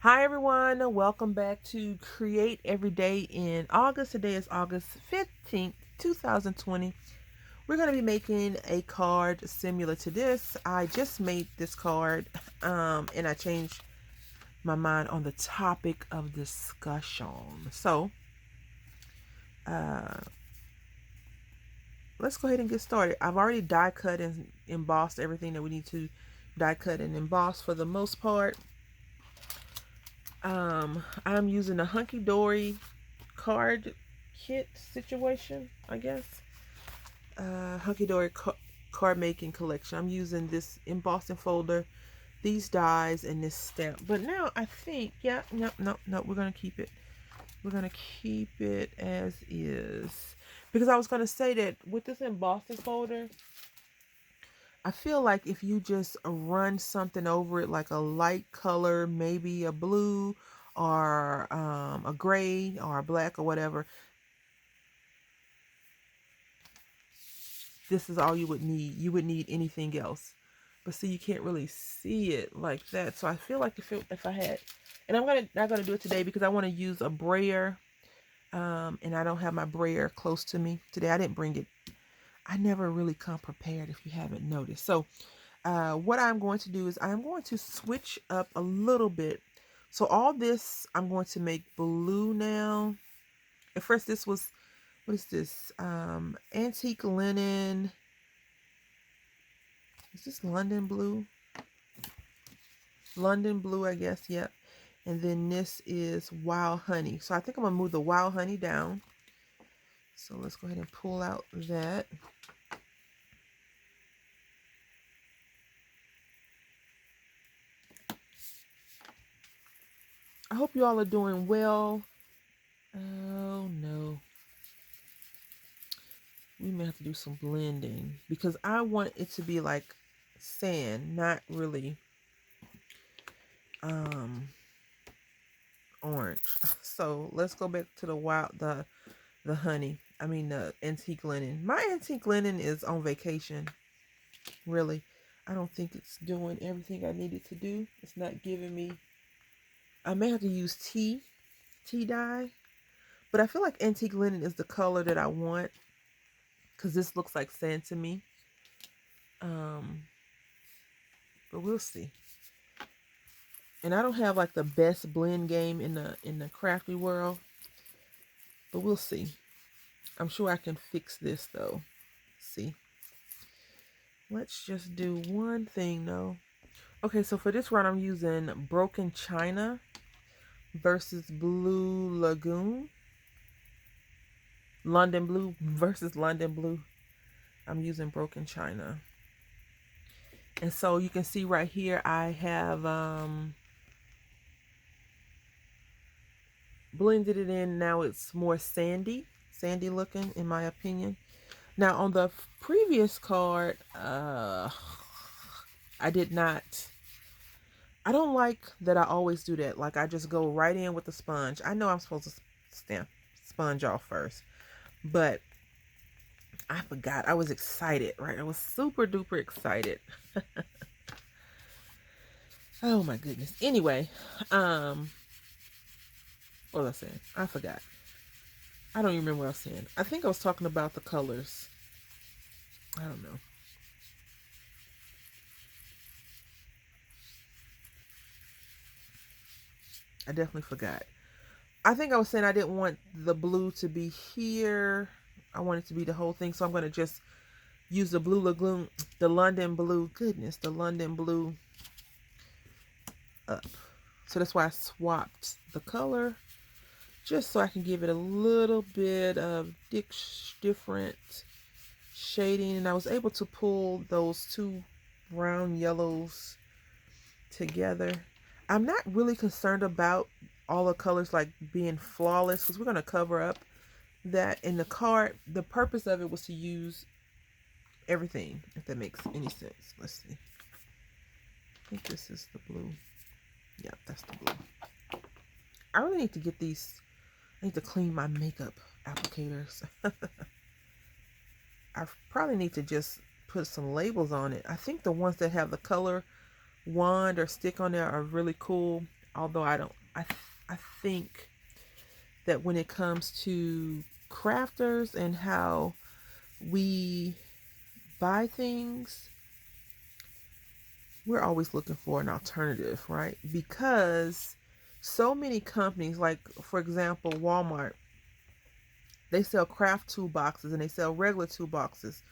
Hi everyone, welcome back to Create Every Day in August. Today is August 15th, 2020. We're going to be making a card similar to this. I just made this card and I changed my mind on the topic of discussion. So, uh, let's go ahead and get started. I've already die cut and embossed everything that we need to die cut and emboss for the most part. I'm using a hunky dory card kit situation, I guess. Hunky dory card making collection. I'm using this embossing folder, these dies, and this stamp. But now I think, yeah, no, we're gonna keep it. We're gonna keep it as is because I was gonna say that with this embossing folder, I feel like if you just run something over it, like a light color, maybe a blue or a gray or a black or whatever, this is all you would need. You would need anything else. But see, you can't really see it like that. So I feel like if I had, and not gonna do it today because I want to use a brayer, and I don't have my brayer close to me today. I didn't bring it. I never really come prepared if you haven't noticed. So what I'm going to do is I'm going to switch up a little bit. So all this I'm going to make blue now. At first this was, what is this? Antique linen. Is this London blue? London blue, I guess, yep. And then this is wild honey. So I think I'm gonna move the wild honey down. So let's go ahead and pull out that. I hope you all are doing well. Oh no. We may have to do some blending because I want it to be like sand, not really orange. So let's go back to the honey. I mean the antique linen. My antique linen is on vacation. Really. I don't think it's doing everything I needed to do. It's not giving me. I may have to use tea dye. But I feel like antique linen is the color that I want because this looks like sand to me. But we'll see. And I don't have like the best blend game in the crafty world, but we'll see. I'm sure I can fix this though. See. Let's just do one thing though. Okay, so for this round I'm using Broken China versus Blue Lagoon. London Blue versus London Blue. I'm using Broken China. And so you can see right here I have blended it in. Now it's more sandy looking in my opinion. Now on the previous card, I did not. I don't like that I always do that. Like I just go right in with the sponge. I know I'm supposed to stamp sponge off first, but I forgot. I was excited, right? I was super duper excited. Oh my goodness. Anyway, what was I saying? I forgot. I don't even remember what I was saying. I think I was talking about the colors. I don't know. I definitely forgot. I think I was saying I didn't want the blue to be here. I want it to be the whole thing. So I'm going to just use the Blue Lagoon, the London Blue. Goodness, the London Blue up. So that's why I swapped the color. Just so I can give it a little bit of different shading. And I was able to pull those two brown yellows together. I'm not really concerned about all the colors like being flawless because we're going to cover up that in the card. The purpose of it was to use everything, if that makes any sense. Let's see. I think this is the blue. Yeah, that's the blue. I really need to get these. I need to clean my makeup applicators. I probably need to just put some labels on it. I think the ones that have the color wand or stick on there are really cool. Although I think that when it comes to crafters and how we buy things, we're always looking for an alternative, right? Because so many companies, like for example, Walmart, they sell craft toolboxes and they sell regular toolboxes.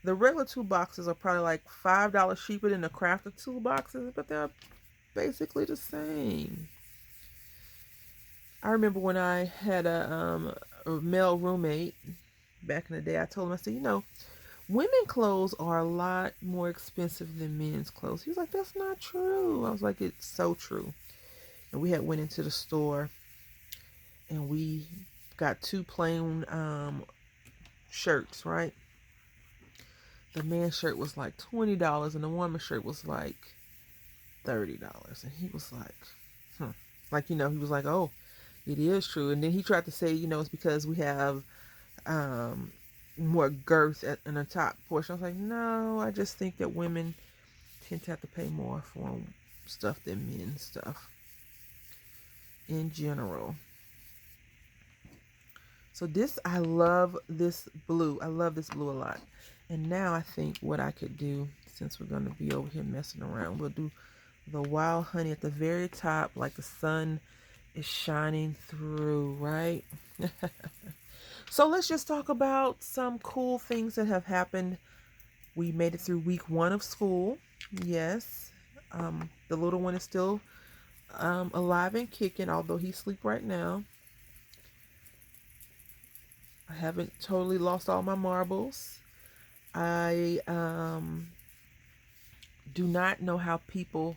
The regular toolboxes are probably like $5 cheaper than the crafted toolboxes, but they're basically the same. I remember when I had a male roommate back in the day, I told him, I said, women clothes are a lot more expensive than men's clothes. He was like, that's not true. I was like, it's so true. And we had went into the store and we got two plain shirts, right? The man's shirt was like $20 and the woman's shirt was like $30. And he was like, like, he was like, oh, it is true. And then he tried to say, it's because we have more girth in the top portion. I was like, no, I just think that women tend to have to pay more for stuff than men's stuff in general. So I love this blue. I love this blue a lot. And now I think what I could do, since we're going to be over here messing around, we'll do the wild honey at the very top, like the sun is shining through, right? So let's just talk about some cool things that have happened. We made it through week 1 of school. Yes. The little one is still alive and kicking, although he's asleep right now. I haven't totally lost all my marbles. I do not know how people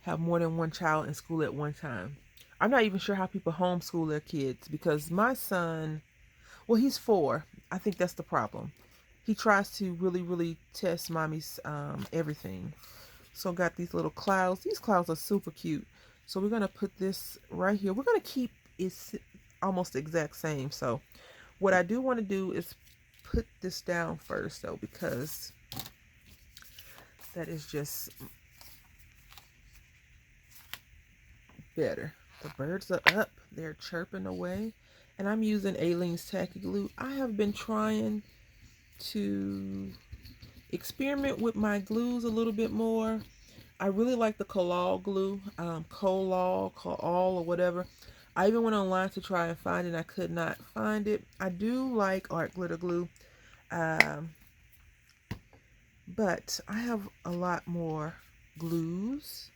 have more than one child in school at one time. I'm not even sure how people homeschool their kids, because my son, well, he's 4. I think that's the problem. He tries to really, really test mommy's everything. So got these little clouds. These clouds are super cute. So we're going to put this right here. We're going to keep it almost the exact same. So what I do want to do is put this down first, though, because that is just better. The birds are up. They're chirping away. And I'm using Aleene's Tacky Glue. I have been trying to experiment with my glues a little bit more. I really like the Collal glue, Collal, or whatever. I even went online to try and find it, and I could not find it. I do like art glitter glue, but I have a lot more glues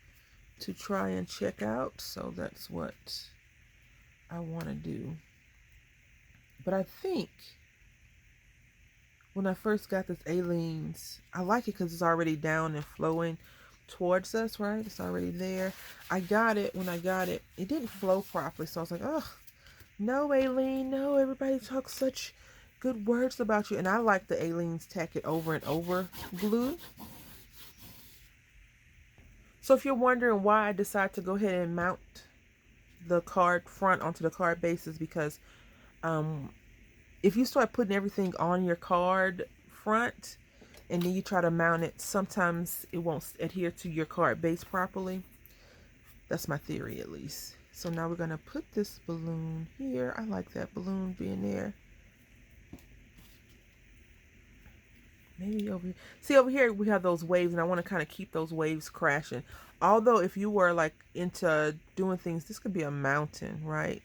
to try and check out, so that's what I want to do. But I think when I first got this Aleene's, I like it because it's already down and flowing towards us, right? It's already there. I got it. When I got it, it didn't flow properly, so I was like, oh, no, Aleene, no, everybody talks such good words about you. And I like the Aleene's Tack It Over and Over glue. So if you're wondering why I decided to go ahead and mount the card front onto the card bases, because if you start putting everything on your card front and then you try to mount it, sometimes it won't adhere to your card base properly. That's my theory, at least. So now we're going to put this balloon here. I like that balloon being there. Maybe over here. See, over here we have those waves, and I want to kind of keep those waves crashing. Although if you were like into doing things, this could be a mountain, right?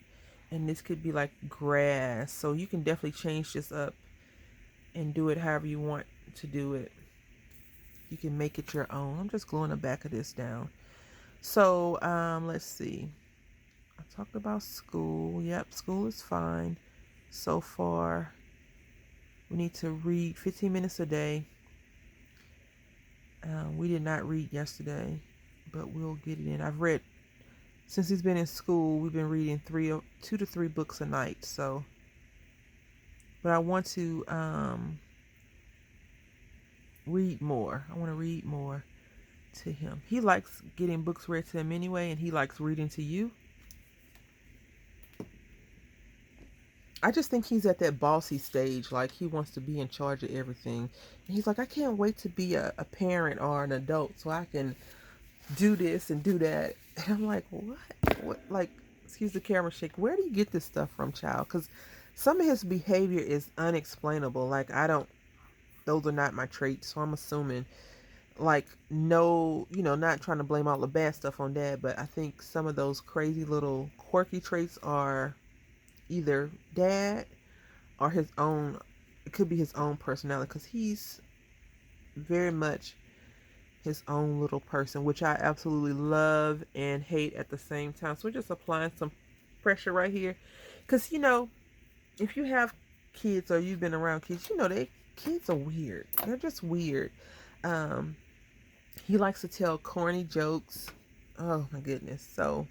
And this could be like grass. So you can definitely change this up and do it however you want to do it. You can make it your own. I'm just gluing the back of this down. So let's see. I talked about school. Yep, school is fine so far. We need to read 15 minutes a day. We did not read yesterday, but we'll get it in. I've read, since he's been in school, we've been reading 2 to 3 books a night. So, but I want to read more. I want to read more to him. He likes getting books read to him anyway, and he likes reading to you. I just think he's at that bossy stage, like he wants to be in charge of everything. And he's like, I can't wait to be a parent or an adult so I can do this and do that. And I'm like, what, like, excuse the camera shake, where do you get this stuff from, child? Because some of his behavior is unexplainable. Like, I don't, those are not my traits, so I'm assuming, like, no, not trying to blame all the bad stuff on dad, but I think some of those crazy little quirky traits are either dad or his own. It could be his own personality, because he's very much his own little person, which I absolutely love and hate at the same time. So we're just applying some pressure right here, because if you have kids or you've been around kids, they kids are weird. They're just weird. Um, he likes to tell corny jokes. Oh my goodness. So,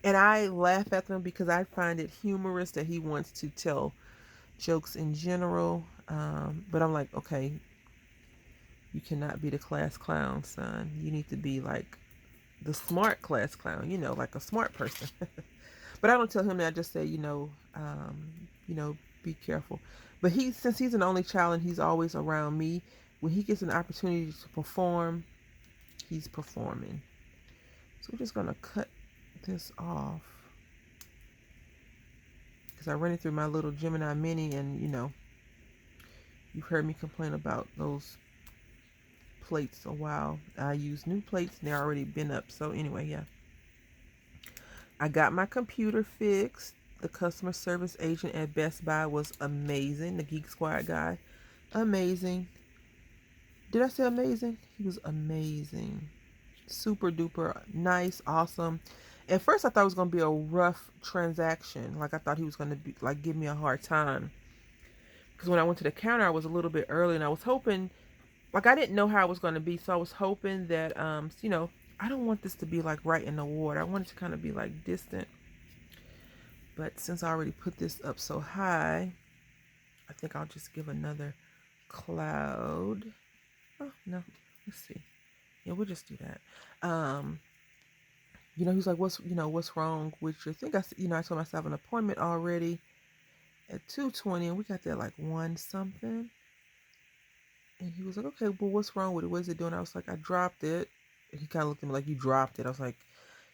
and I laugh at them because I find it humorous that he wants to tell jokes in general. But I'm like, okay, you cannot be the class clown, son. You need to be like the smart class clown, like a smart person. But I don't tell him that. I just say, be careful. But since he's an only child and he's always around me, when he gets an opportunity to perform, he's performing. So we're just gonna cut this off because I ran it through my little Gemini Mini, and you've heard me complain about those plates a while. I use new plates and they're already been up. So anyway, yeah. I got my computer fixed. The customer service agent at Best Buy was amazing. The Geek Squad guy, amazing. Did I say amazing? He was amazing. Super duper nice, awesome. At first I thought it was going to be a rough transaction. Like, I thought he was going to be like give me a hard time. Because when I went to the counter, I was a little bit early and I was hoping, like, I didn't know how it was going to be. So I was hoping that, I don't want this to be like right in the water. I want it to kind of be like distant. But since I already put this up so high, I think I'll just give another cloud. Oh, no. Let's see. Yeah, we'll just do that. He's like, what's wrong with your thing? I told myself I have an appointment already at 2:20, and we got there like 1 something. And he was like, okay, well, what's wrong with it? What is it doing? I was like, I dropped it. And he kind of looked at me like, you dropped it? I was like,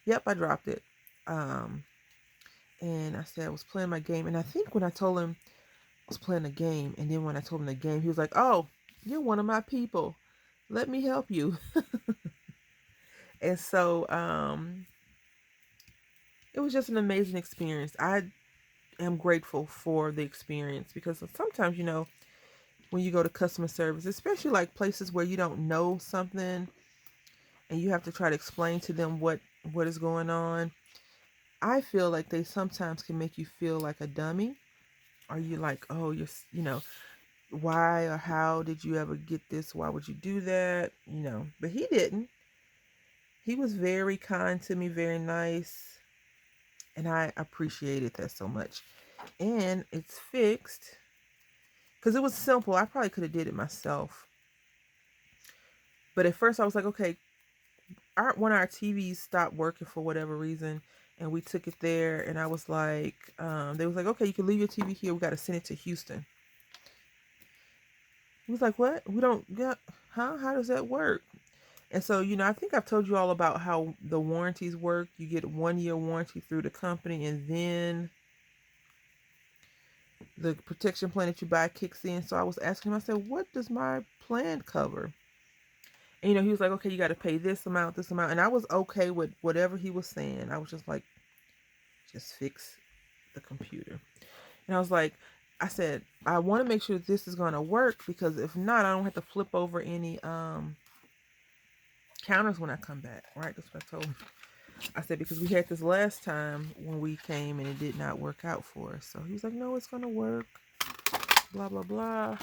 yep, I dropped it. And I said I was playing my game. And I think when I told him I was playing a game, and then when I told him the game, he was like, oh, you're one of my people. Let me help you. And so it was just an amazing experience. I am grateful for the experience because sometimes, when you go to customer service, especially like places where you don't know something and you have to try to explain to them what is going on, I feel like they sometimes can make you feel like a dummy. Or you like, oh, why or how did you ever get this? Why would you do that? But he didn't. He was very kind to me, very nice. And I appreciated that so much. And it's fixed. Because it was simple. I probably could have did it myself. But at first I was like, okay, one of our TVs stopped working for whatever reason. And we took it there. And I was like, they was like, okay, you can leave your TV here. We got to send it to Houston. He was like, what? We don't get, huh? How does that work? And so, I think I've told you all about how the warranties work. You get a 1-year warranty through the company, and then the protection plan that you buy kicks in. So I was asking him, I said, what does my plan cover? And, he was like, okay, you got to pay this amount. And I was okay with whatever he was saying. I was just like, just fix the computer. And I was like, I said, I want to make sure this is going to work, because if not, I don't have to flip over any counters when I come back, right? That's what I told him. I said, because we had this last time when we came and it did not work out for us. So he was like, no, it's going to work, blah, blah, blah.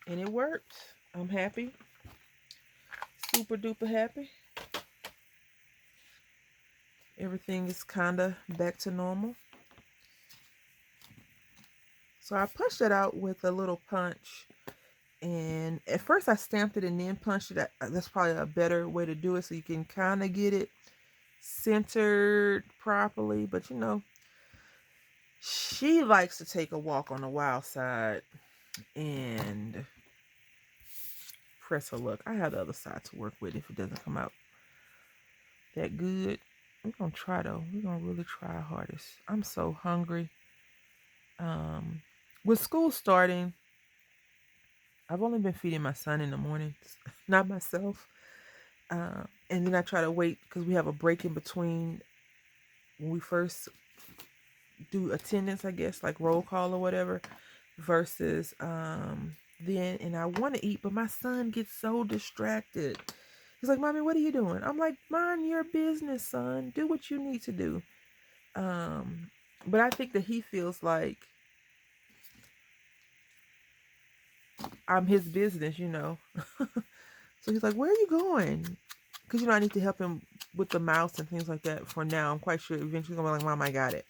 And it worked. I'm happy. Super duper happy. Everything is kind of back to normal. So I punched it out with a little punch. And at first I stamped it and then punched it. That's probably a better way to do it, so you can kind of get it centered properly. But she likes to take a walk on the wild side and press her luck. I have the other side to work with if it doesn't come out that good. We're gonna try though. We're gonna really try our hardest. I'm so hungry. Um, with school starting, I've only been feeding my son in the mornings, not myself. And then I try to wait because we have a break in between when we first do attendance, I guess, like roll call or whatever, versus then. And I want to eat, but my son gets so distracted. He's like, "Mommy, what are you doing?" I'm like, "Mind your business, son. Do what you need to do." Um, but I think that he feels like I'm his business. So he's like, "Where are you going?" Because I need to help him with the mouse and things like that. For now, I'm quite sure eventually he's gonna be like, "Mom, I got it.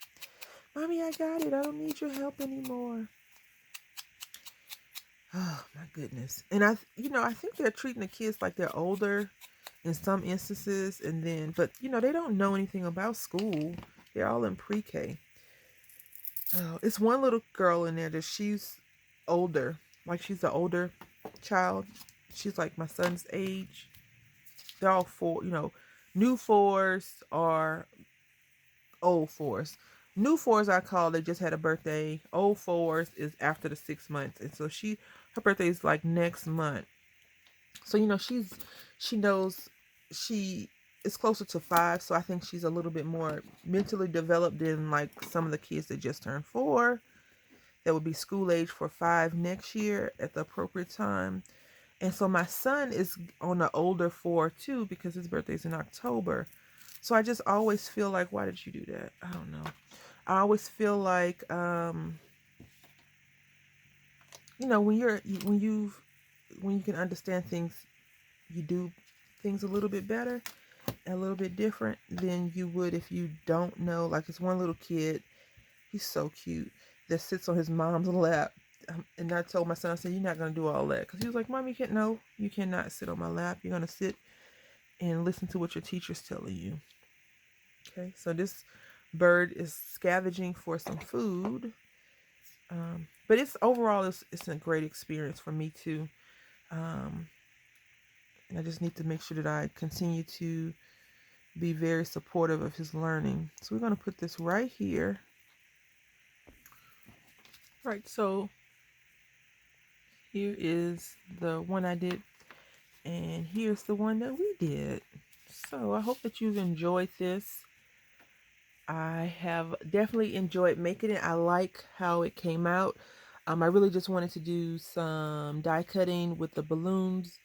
Mommy, I got it. I don't need your help anymore." Oh my goodness. And I think they're treating the kids like they're older in some instances, and then, but they don't know anything about school. They're all in pre-K. Oh, it's one little girl in there that she's older, like she's the older child. She's like my son's age. They're all four, new fours are old fours. New fours I call, they just had a birthday. Old fours is after the 6 months. And so her birthday is like next month. So, she knows she is closer to 5. So I think she's a little bit more mentally developed than like some of the kids that just turned 4. That would be school age for 5 next year at the appropriate time. And so my son is on the older 4 too because his birthday's in October. So I just always feel like, why did you do that? I don't know. I always feel like, when you can understand things, you do things a little bit better, a little bit different than you would if you don't know. Like it's one little kid, he's so cute, that sits on his mom's lap. And I told my son, I said, "You're not gonna do all that," because he was like, "Mom, you can't. No, you cannot sit on my lap. You're gonna sit and listen to what your teacher's telling you." Okay, so this bird is scavenging for some food. But it's a great experience for me too. Um, and I just need to make sure that I continue to be very supportive of his learning. So we're going to put this right here. Right, so here is the one I did, and here's the one that we did. So I hope that you've enjoyed this. I have definitely enjoyed making it. I like how it came out. I really just wanted to do some die cutting with the balloons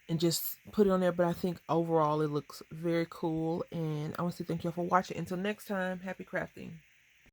and just put it on there. But I think overall it looks very cool. And I want to say thank you all for watching. Until next time, happy crafting.